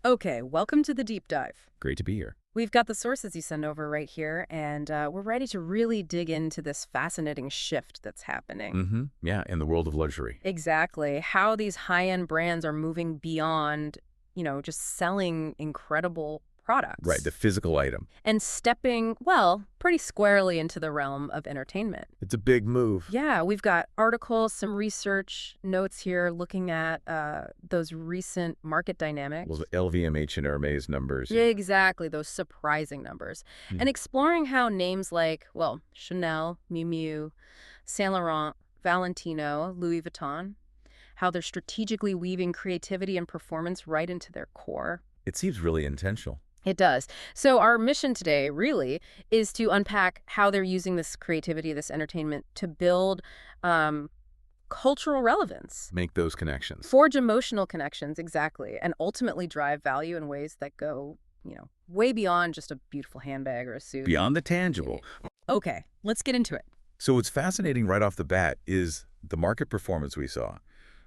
Okay, welcome to the deep dive. Great to be here. We've got the sources you send over right here, and we're ready to really dig into this fascinating shift that's happening. Yeah, in the world of luxury. Exactly. How these high-end brands are moving beyond, just selling incredible Right, products the physical item. and stepping, well, pretty squarely into the realm of entertainment. It's a big move. Yeah, we've got articles, some research notes here looking at those recent market dynamics. Well, the LVMH and Hermes numbers. Yeah, exactly, those surprising numbers. Hmm. And exploring how names like, well, Chanel, Miu Miu, Saint Laurent, Valentino, Louis Vuitton, how they're strategically weaving creativity and performance right into their core. It seems really intentional. It does. So our mission today, really, is to unpack how they're using this creativity, this entertainment, to build cultural relevance. Make those connections. Forge emotional connections, exactly, and ultimately drive value in ways that go, way beyond just a beautiful handbag or a suit. Beyond the tangible. Okay, let's get into it. So what's fascinating right off the bat is the market performance we saw,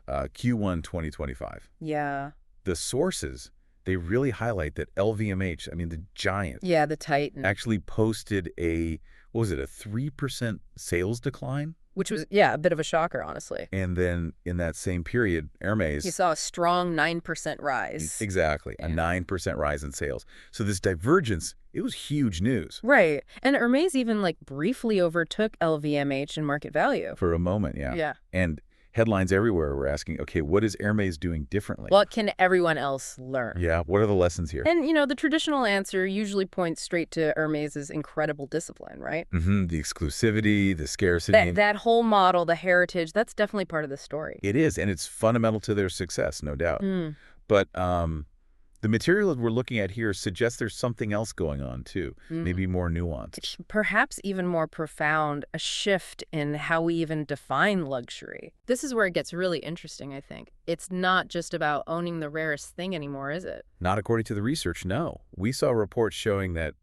Q1 2025. Yeah. The sources, they really highlight that LVMH, I mean, the giant, Yeah, the Titan. actually posted a 3% sales decline? Which was, yeah, a bit of a shocker, honestly. And then in that same period, Hermes... You saw a strong 9% rise. Exactly, a 9% rise in sales. So this divergence, it was huge news. Right. And Hermes even, briefly overtook LVMH in market value. For a moment, yeah. Yeah. And headlines everywhere were asking, okay, what is Hermes doing differently? What can everyone else learn? Yeah, what are the lessons here? And, the traditional answer usually points straight to Hermes's incredible discipline, right? The exclusivity, the scarcity. That whole model, the heritage, that's definitely part of the story. It is, and it's fundamental to their success, no doubt. Mm. But the material that we're looking at here suggests there's something else going on, too, maybe more nuanced. Perhaps even more profound, a shift in how we even define luxury. This is where it gets really interesting, I think. It's not just about owning the rarest thing anymore, is it? Not according to the research, no. We saw reports showing that,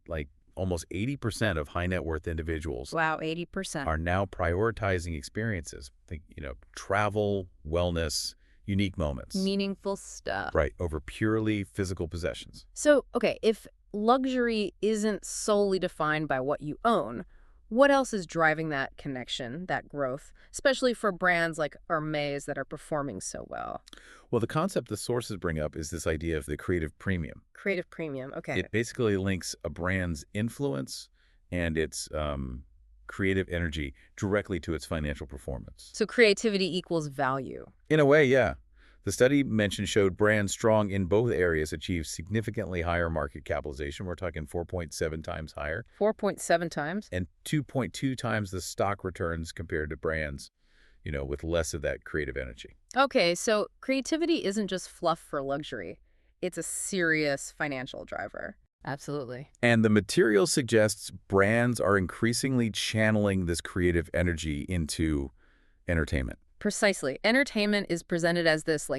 almost 80% of high net worth individuals Wow, 80%. are now prioritizing experiences. Travel, wellness, unique moments. Meaningful stuff. Right, over purely physical possessions. So, okay, if luxury isn't solely defined by what you own, what else is driving that connection, that growth, especially for brands like Hermes that are performing so well? Well, the concept the sources bring up is this idea of the creative premium. Creative premium, okay. It basically links a brand's influence and its creative energy directly to its financial performance. So creativity equals value. In a way, yeah. The study mentioned showed brands strong in both areas achieved significantly higher market capitalization. We're talking 4.7 times higher. 4.7 times? And 2.2 times the stock returns compared to brands, with less of that creative energy. Okay, so creativity isn't just fluff for luxury. It's a serious financial driver. Absolutely. And the material suggests brands are increasingly channeling this creative energy into entertainment. Precisely. Entertainment is presented as this,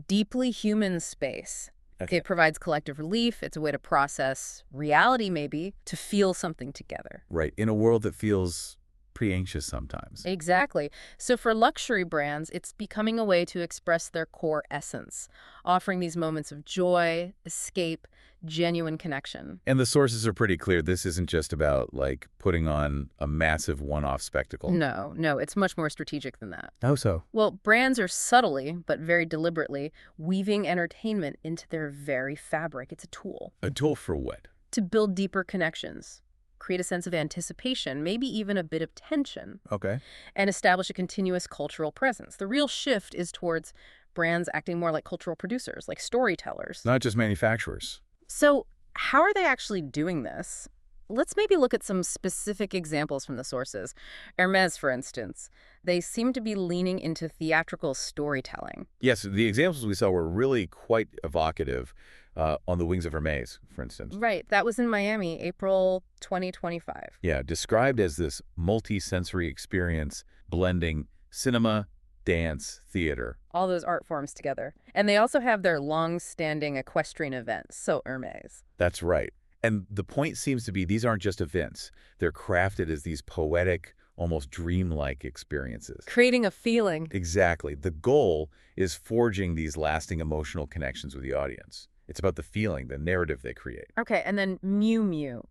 deeply human space. Okay. It provides collective relief. It's a way to process reality, maybe, to feel something together. Right. In a world that feels pretty anxious sometimes. Exactly. So for luxury brands, it's becoming a way to express their core essence, offering these moments of joy, escape, genuine connection. And the sources are pretty clear. This isn't just about, putting on a massive one-off spectacle. No, it's much more strategic than that. How so? Well, brands are subtly, but very deliberately, weaving entertainment into their very fabric. It's a tool. A tool for what? To build deeper connections, create a sense of anticipation, maybe even a bit of tension, Okay. and establish a continuous cultural presence. The real shift is towards brands acting more like cultural producers, like storytellers. Not just manufacturers. So how are they actually doing this? Let's maybe look at some specific examples from the sources. Hermes, for instance, they seem to be leaning into theatrical storytelling. Yes, the examples we saw were really quite evocative on the wings of Hermes, for instance. Right. That was in Miami, April 2025. Yeah, described as this multi-sensory experience blending cinema, dance, theater. All those art forms together. And they also have their long-standing equestrian events, so Hermes. That's right. And the point seems to be these aren't just events. They're crafted as these poetic, almost dreamlike experiences. Creating a feeling. Exactly. The goal is forging these lasting emotional connections with the audience. It's about the feeling, the narrative they create. Okay, and then Miu Miu.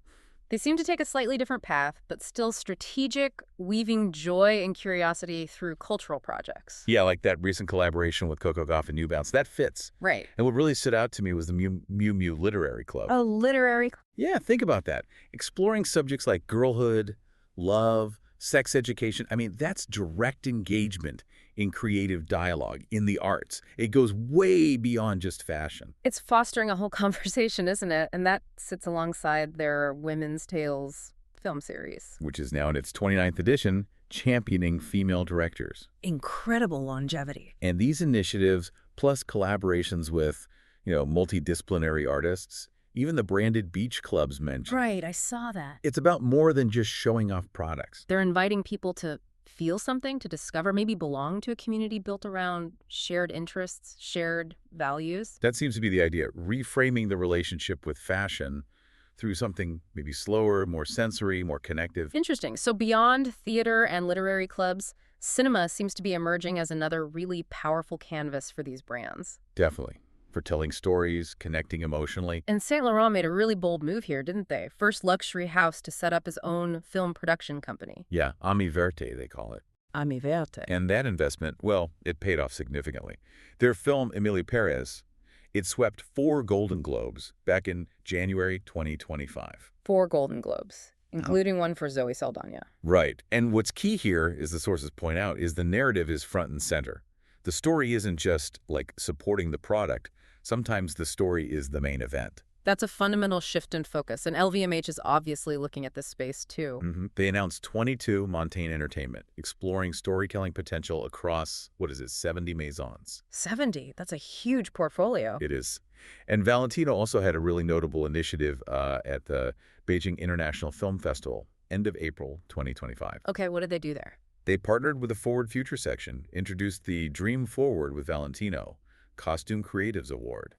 They seem to take a slightly different path, but still strategic, weaving joy and curiosity through cultural projects. Yeah, like that recent collaboration with Coco Gauff and New Balance. That fits. Right. And what really stood out to me was the Miu Miu Literary Club. A literary... Yeah, think about that. Exploring subjects like girlhood, love, sex education. I mean, that's direct engagement in creative dialogue, in the arts. It goes way beyond just fashion. It's fostering a whole conversation, isn't it? And that sits alongside their Women's Tales film series. Which is now in its 29th edition, championing female directors. Incredible longevity. And these initiatives, plus collaborations with, multidisciplinary artists, even the branded beach clubs mentioned. Right, I saw that. It's about more than just showing off products. They're inviting people to feel something, to discover, maybe belong to a community built around shared interests, shared values. That seems to be the idea, reframing the relationship with fashion through something maybe slower, more sensory, more connective. Interesting. So beyond theater and literary clubs, cinema seems to be emerging as another really powerful canvas for these brands. Definitely. For telling stories, connecting emotionally. And Saint Laurent made a really bold move here, didn't they? First luxury house to set up his own film production company. Yeah, Ami Verte, they call it. Ami Verte. And that investment, well, it paid off significantly. Their film, Emily Perez, it swept 4 Golden Globes back in January 2025. 4 Golden Globes, including one for Zoe Saldana. Right. And what's key here, as the sources point out, is the narrative is front and center. The story isn't just, like, supporting the product. Sometimes the story is the main event. That's a fundamental shift in focus, and LVMH is obviously looking at this space, too. They announced 22 Montaigne Entertainment, exploring storytelling potential across, 70 maisons. 70? That's a huge portfolio. It is. And Valentino also had a really notable initiative at the Beijing International Film Festival, end of April 2025. Okay, what did they do there? They partnered with the Forward Future section, introduced the Dream Forward with Valentino, Costume Creatives Award.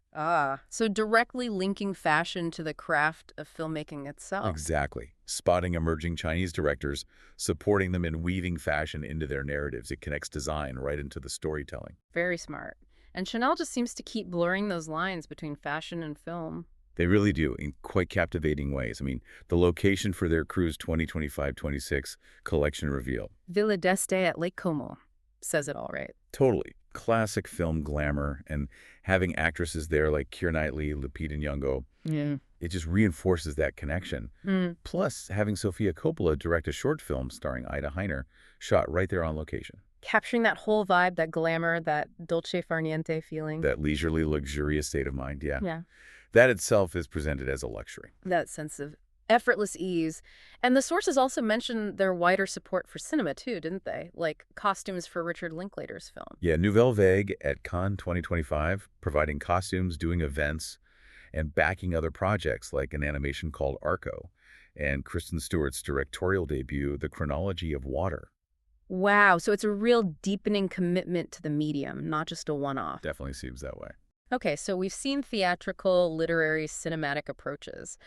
So directly linking fashion to the craft of filmmaking itself. Exactly. Spotting emerging Chinese directors, supporting them in weaving fashion into their narratives. It connects design right into the storytelling. Very smart. And Chanel just seems to keep blurring those lines between fashion and film. They really do, in quite captivating ways. I mean, the location for their cruise 2025-26 collection reveal. Villa d'Este at Lake Como says it all, right? Totally. Classic film glamour, and having actresses there like Keira Knightley, Lupita Nyong'o, it just reinforces that connection. Plus, having Sofia Coppola direct a short film starring Ida Heiner, shot right there on location. Capturing that whole vibe, that glamour, that dolce far niente feeling. That leisurely, luxurious state of mind, Yeah. That itself is presented as a luxury. That sense of effortless ease. And the sources also mentioned their wider support for cinema, too, didn't they? Like costumes for Richard Linklater's film. Yeah, Nouvelle Vague at Cannes 2025, providing costumes, doing events, and backing other projects like an animation called Arco, and Kristen Stewart's directorial debut, The Chronology of Water. Wow, so it's a real deepening commitment to the medium, not just a one-off. Definitely seems that way. Okay, so we've seen theatrical, literary, cinematic approaches,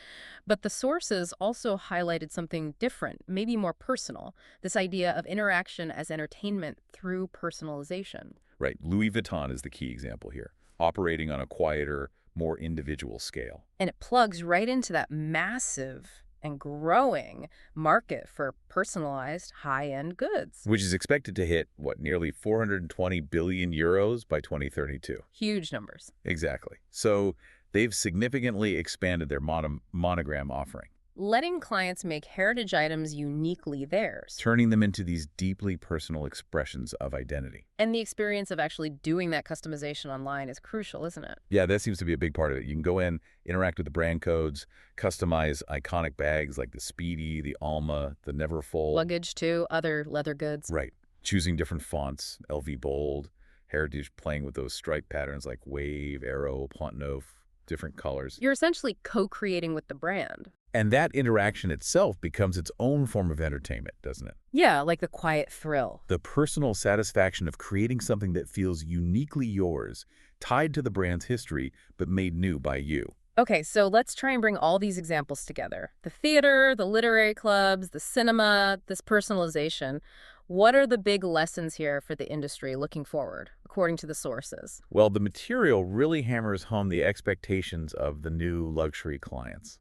but the sources also highlighted something different, maybe more personal, this idea of interaction as entertainment through personalization. Right. Louis Vuitton is the key example here, operating on a quieter, more individual scale. And it plugs right into that massive and growing market for personalized high-end goods. Which is expected to hit, nearly 420 billion euros by 2032. Huge numbers. Exactly. So they've significantly expanded their monogram offering. Letting clients make heritage items uniquely theirs. Turning them into these deeply personal expressions of identity. And the experience of actually doing that customization online is crucial, isn't it? Yeah, that seems to be a big part of it. You can go in, interact with the brand codes, customize iconic bags like the Speedy, the Alma, the Neverfull. Luggage, too, other leather goods. Right. Choosing different fonts, LV Bold, Heritage playing with those stripe patterns like Wave, Arrow, Pont Neuf, different colors. You're essentially co-creating with the brand. And that interaction itself becomes its own form of entertainment, doesn't it? Yeah, like the quiet thrill. The personal satisfaction of creating something that feels uniquely yours, tied to the brand's history, but made new by you. Okay, so let's try and bring all these examples together. The theater, the literary clubs, the cinema, this personalization. What are the big lessons here for the industry looking forward, according to the sources? Well, the material really hammers home the expectations of the new luxury clients,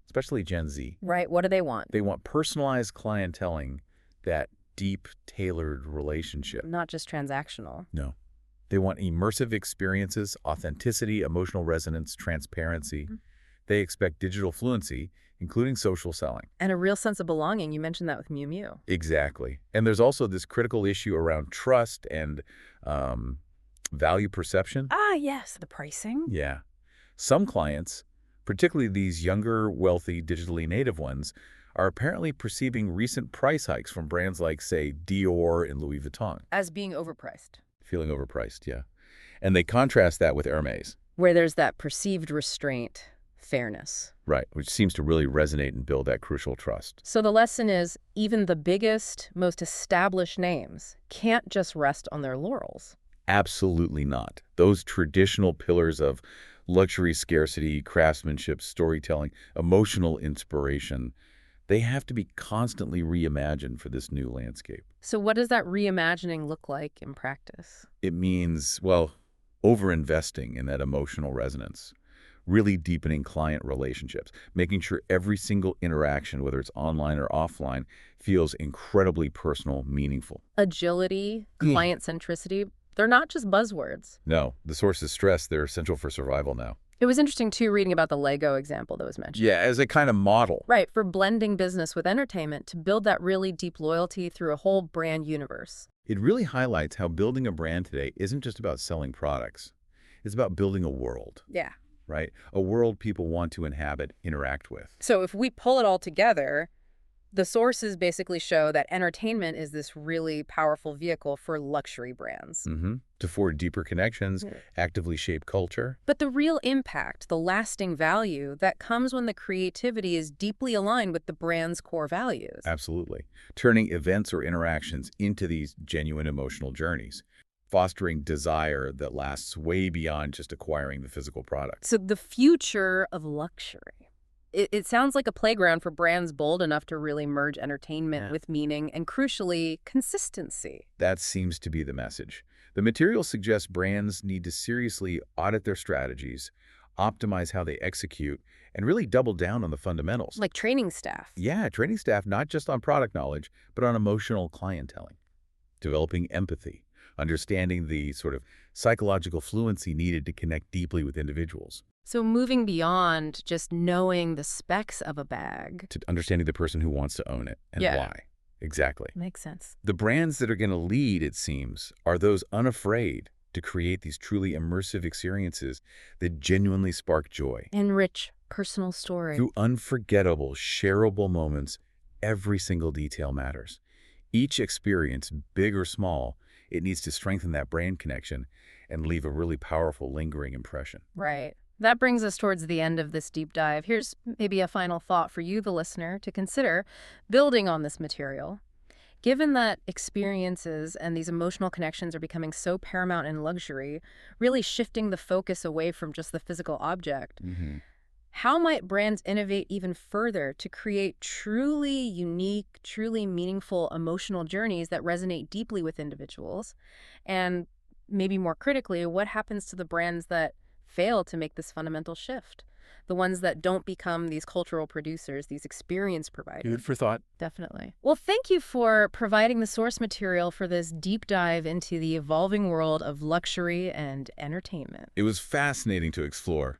especially Gen Z. Right, what do they want? They want personalized clienteling, that deep, tailored relationship. Not just transactional. No. They want immersive experiences, authenticity, emotional resonance, transparency. They expect digital fluency, including social selling. And a real sense of belonging. You mentioned that with Miu Miu. Exactly. And there's also this critical issue around trust and value perception. Ah, yes, the pricing. Yeah. Some clients, particularly these younger, wealthy, digitally native ones, are apparently perceiving recent price hikes from brands like, say, Dior and Louis Vuitton. As being overpriced. Feeling overpriced, yeah. And they contrast that with Hermes. Where there's that perceived restraint, fairness. Right, which seems to really resonate and build that crucial trust. So the lesson is, even the biggest, most established names can't just rest on their laurels. Absolutely not. Those traditional pillars of luxury scarcity, craftsmanship, storytelling, emotional inspiration, they have to be constantly reimagined for this new landscape. So what does that reimagining look like in practice? It means, well, over-investing in that emotional resonance, really deepening client relationships, making sure every single interaction, whether it's online or offline, feels incredibly personal, meaningful. Agility, client centricity, they're not just buzzwords. No, the sources stress they're essential for survival now. It was interesting, too, reading about the Lego example that was mentioned. Yeah, as a kind of model. Right, for blending business with entertainment to build that really deep loyalty through a whole brand universe. It really highlights how building a brand today isn't just about selling products. It's about building a world. Yeah. Right? A world people want to inhabit, interact with. So if we pull it all together, the sources basically show that entertainment is this really powerful vehicle for luxury brands. To forge deeper connections, actively shape culture. But the real impact, the lasting value, that comes when the creativity is deeply aligned with the brand's core values. Absolutely. Turning events or interactions into these genuine emotional journeys, fostering desire that lasts way beyond just acquiring the physical product. So the future of luxury. It sounds like a playground for brands bold enough to really merge entertainment with meaning and, crucially, consistency. That seems to be the message. The material suggests brands need to seriously audit their strategies, optimize how they execute, and really double down on the fundamentals. Like training staff. Yeah, training staff not just on product knowledge, but on emotional clienteling, developing empathy, understanding the sort of psychological fluency needed to connect deeply with individuals. So moving beyond just knowing the specs of a bag. To understanding the person who wants to own it and why. Exactly. Makes sense. The brands that are going to lead, it seems, are those unafraid to create these truly immersive experiences that genuinely spark joy. Enrich personal story. Through unforgettable, shareable moments, every single detail matters. Each experience, big or small, it needs to strengthen that brand connection and leave a really powerful, lingering impression. Right. That brings us towards the end of this deep dive. Here's maybe a final thought for you, the listener, to consider building on this material. Given that experiences and these emotional connections are becoming so paramount in luxury, really shifting the focus away from just the physical object, how might brands innovate even further to create truly unique, truly meaningful emotional journeys that resonate deeply with individuals? And maybe more critically, what happens to the brands that fail to make this fundamental shift? The ones that don't become these cultural producers, these experience providers. Food for thought. Definitely. Well, thank you for providing the source material for this deep dive into the evolving world of luxury and entertainment. It was fascinating to explore.